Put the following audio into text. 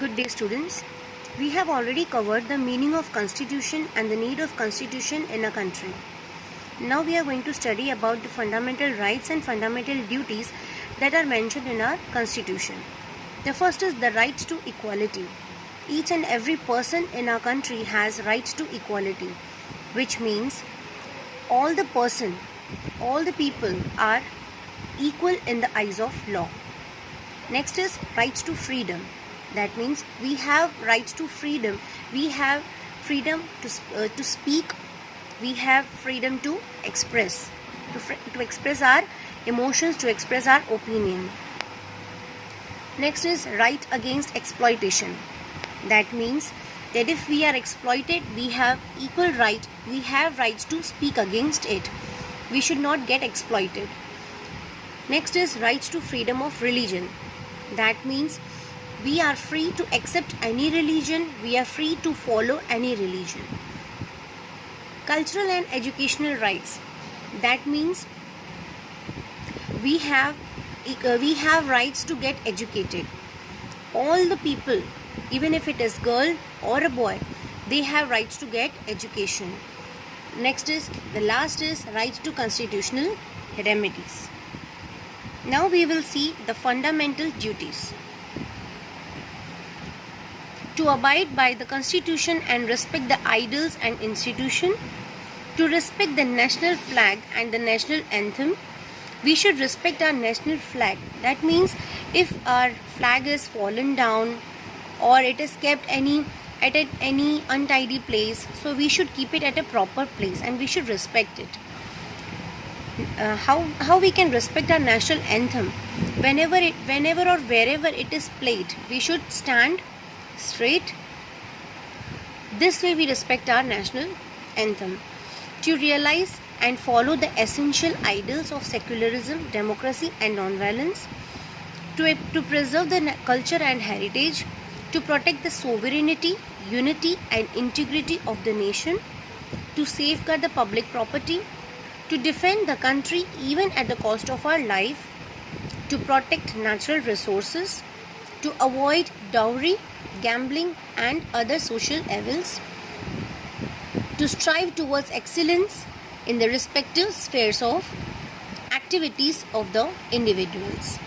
Good day, students. We have already covered the meaning of constitution and the need of constitution in a country. Now we are going to study about the fundamental rights and fundamental duties that are mentioned in our constitution. The first is the right to equality. Each and every person in our country has right to equality, which means all the people are equal in the eyes of law. Next is rights to freedom. That means we have rights to freedom. We have freedom to speak. We have freedom to express, to express our emotions, to express our opinion. Next is right against exploitation. That means that if we are exploited, we have equal right. We have rights to speak against it. We should not get exploited. Next is rights to freedom of religion. That means we are free to accept any religion. We are free to follow any religion. Cultural and educational rights. That means we have rights to get educated. All the people, even if it is girl or a boy, they have rights to get education. Next is, the last is right to constitutional remedies. Now we will see the fundamental duties. To abide by the constitution and respect the ideals and institution. To respect the national flag and the national anthem. We should respect our national flag. That means if our flag is fallen down or it is kept at any untidy place, so we should keep it at a proper place and we should respect it. How we can respect our national anthem? Whenever or wherever it is played, we should stand straight. This way we respect our national anthem. To realize and follow the essential ideals of secularism, democracy and non-violence. To preserve the culture and heritage. To protect the sovereignty, unity and integrity of the nation. To safeguard the public property. To defend the country even at the cost of our life. To protect natural resources. To avoid dowry, gambling and other social evils. To strive towards excellence in the respective spheres of activities of the individuals.